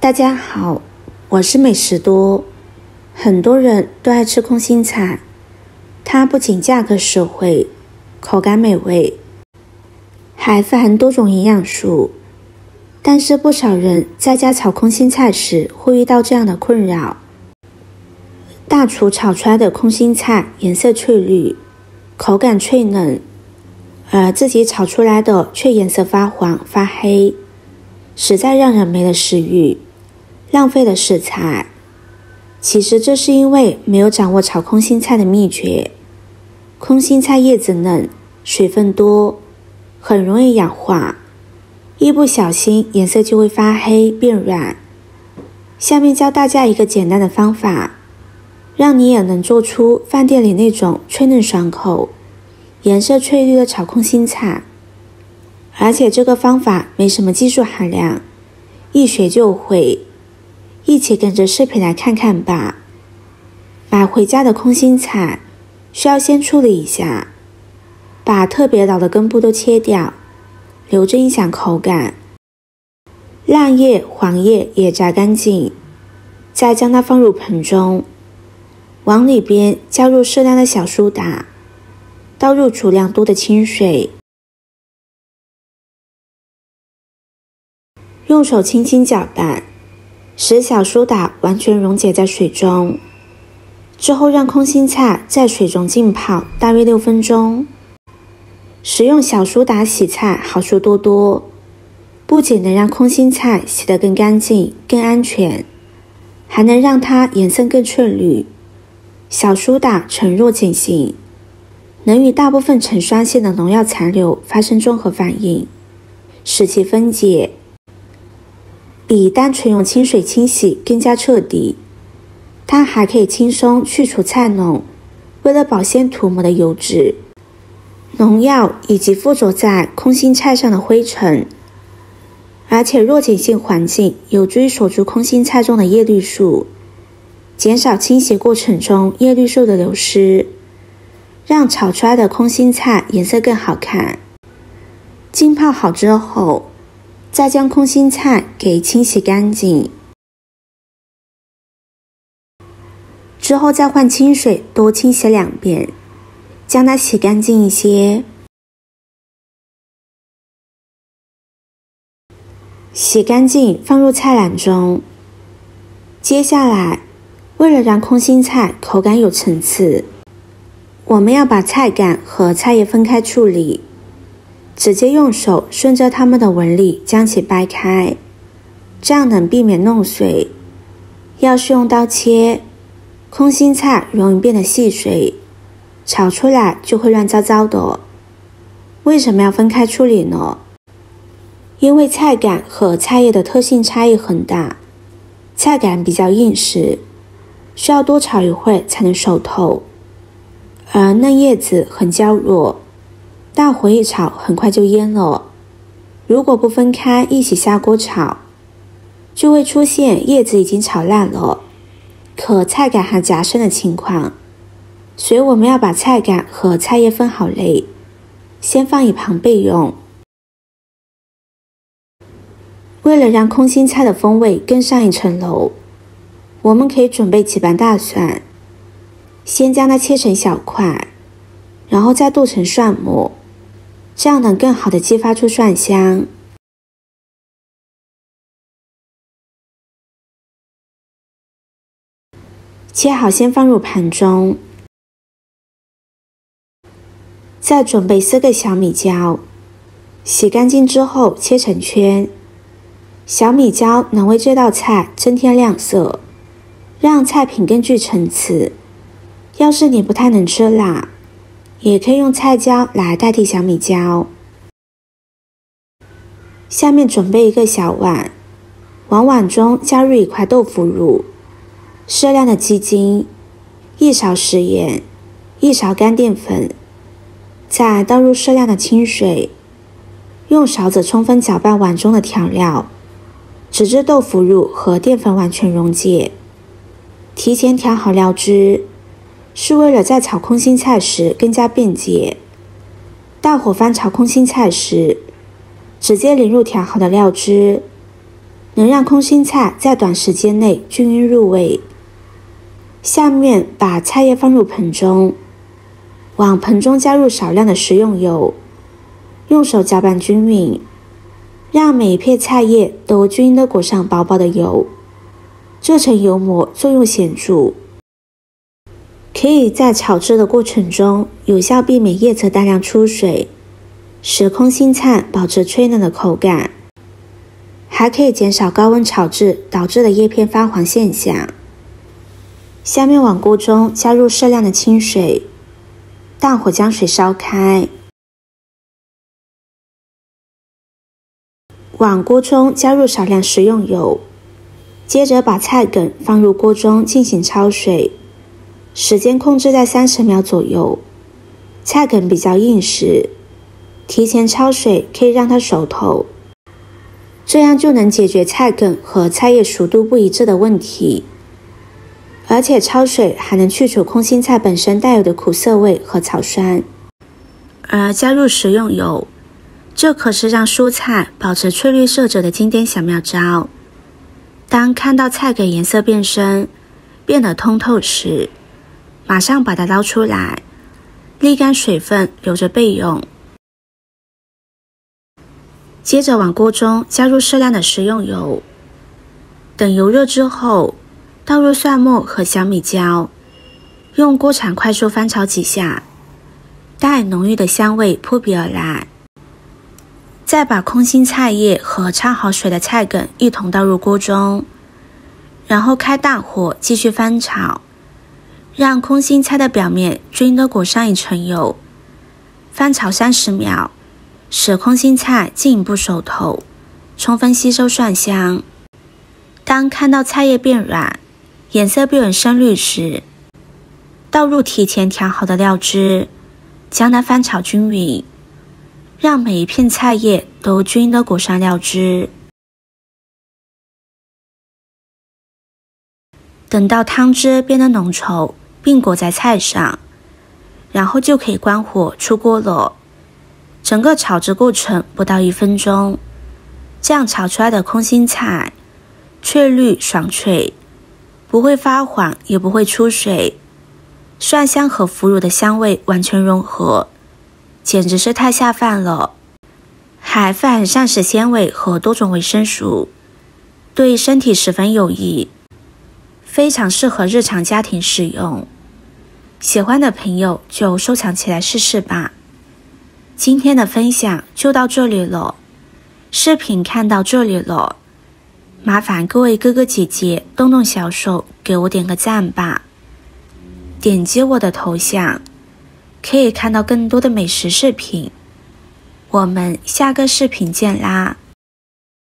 大家好，我是美食多。很多人都爱吃空心菜，它不仅价格实惠，口感美味，还富含多种营养素。但是不少人在家炒空心菜时会遇到这样的困扰：大厨炒出来的空心菜颜色翠绿，口感脆嫩，而自己炒出来的却颜色发黄发黑，实在让人没了食欲，浪费了食材。其实这是因为没有掌握炒空心菜的秘诀。空心菜叶子嫩，水分多，很容易氧化，一不小心颜色就会发黑变软。下面教大家一个简单的方法，让你也能做出饭店里那种脆嫩爽口、颜色翠绿的炒空心菜。而且这个方法没什么技术含量，一学就会。一起跟着视频来看看吧。买回家的空心菜需要先处理一下，把特别老的根部都切掉，留着影响口感。烂叶、黄叶也摘干净，再将它放入盆中，往里边加入适量的小苏打，倒入足量多的清水，用手轻轻搅拌，使小苏打完全溶解在水中。之后让空心菜在水中浸泡大约6分钟。使用小苏打洗菜好处多多，不仅能让空心菜洗得更干净更安全，还能让它颜色更翠绿。小苏打呈弱碱性，能与大部分呈酸性的农药残留发生综合反应，使其分解，比单纯用清水清洗更加彻底。它还可以轻松去除菜农为了保鲜涂抹的油脂、农药以及附着在空心菜上的灰尘。而且弱碱性环境有助于锁住空心菜中的叶绿素，减少清洗过程中叶绿素的流失，让炒出来的空心菜颜色更好看。浸泡好之后，再将空心菜给清洗干净，之后再换清水多清洗2遍，将它洗干净一些。洗干净放入菜篮中。接下来，为了让空心菜口感有层次，我们要把菜杆和菜叶分开处理，直接用手顺着它们的纹理将其掰开，这样能避免弄碎。要是用刀切，空心菜容易变得细碎，炒出来就会乱糟糟的。为什么要分开处理呢？因为菜杆和菜叶的特性差异很大，菜杆比较硬实，需要多炒一会才能熟透，而嫩叶子很娇弱，大火一炒很快就蔫了。如果不分开一起下锅炒，就会出现叶子已经炒烂了，可菜杆还夹生的情况。所以我们要把菜杆和菜叶分好类，先放一旁备用。为了让空心菜的风味更上一层楼，我们可以准备几瓣大蒜，先将它切成小块，然后再剁成蒜末，这样能更好地激发出蒜香。切好先放入盘中，再准备4个小米椒，洗干净之后切成圈。小米椒能为这道菜增添亮色，让菜品更具层次。要是你不太能吃辣，也可以用菜椒来代替小米椒。下面准备一个小碗，往碗中加入1块豆腐乳、适量的鸡精、1勺食盐、1勺干淀粉，再倒入适量的清水，用勺子充分搅拌碗中的调料，直至豆腐乳和淀粉完全溶解。提前调好料汁，是为了在炒空心菜时更加便捷。大火翻炒空心菜时，直接淋入调好的料汁，能让空心菜在短时间内均匀入味。下面把菜叶放入盆中，往盆中加入少量的食用油，用手搅拌均匀，让每一片菜叶都均匀地裹上薄薄的油，这层油膜作用显著，可以在炒制的过程中有效避免叶子大量出水，使空心菜保持脆嫩的口感，还可以减少高温炒制导致的叶片发黄现象。下面往锅中加入适量的清水，大火将水烧开，往锅中加入少量食用油，接着把菜梗放入锅中进行焯水，时间控制在30秒左右。菜梗比较硬时，提前焯水可以让它熟透，这样就能解决菜梗和菜叶熟度不一致的问题。而且焯水还能去除空心菜本身带有的苦涩味和草酸。而加入食用油，这可是让蔬菜保持翠绿色泽的经典小妙招。当看到菜梗颜色变深，变得通透时，马上把它捞出来，沥干水分，留着备用。接着往锅中加入适量的食用油，等油热之后，倒入蒜末和小米椒，用锅铲快速翻炒几下，待浓郁的香味扑鼻而来。再把空心菜叶和焯好水的菜梗一同倒入锅中，然后开大火继续翻炒，让空心菜的表面均匀地裹上一层油，翻炒30秒，使空心菜进一步熟透，充分吸收蒜香。当看到菜叶变软，颜色变为深绿时，倒入提前调好的料汁，将它翻炒均匀，让每一片菜叶都均匀地裹上料汁。等到汤汁变得浓稠，并裹在菜上，然后就可以关火出锅了。整个炒制过程不到1分钟，这样炒出来的空心菜翠绿爽脆，不会发黄也不会出水，蒜香和腐乳的香味完全融合，简直是太下饭了。还富含膳食纤维和多种维生素，对身体十分有益，非常适合日常家庭使用。喜欢的朋友就收藏起来试试吧。今天的分享就到这里了，视频看到这里了，麻烦各位哥哥姐姐动动小手给我点个赞吧。点击我的头像，可以看到更多的美食视频。我们下个视频见啦！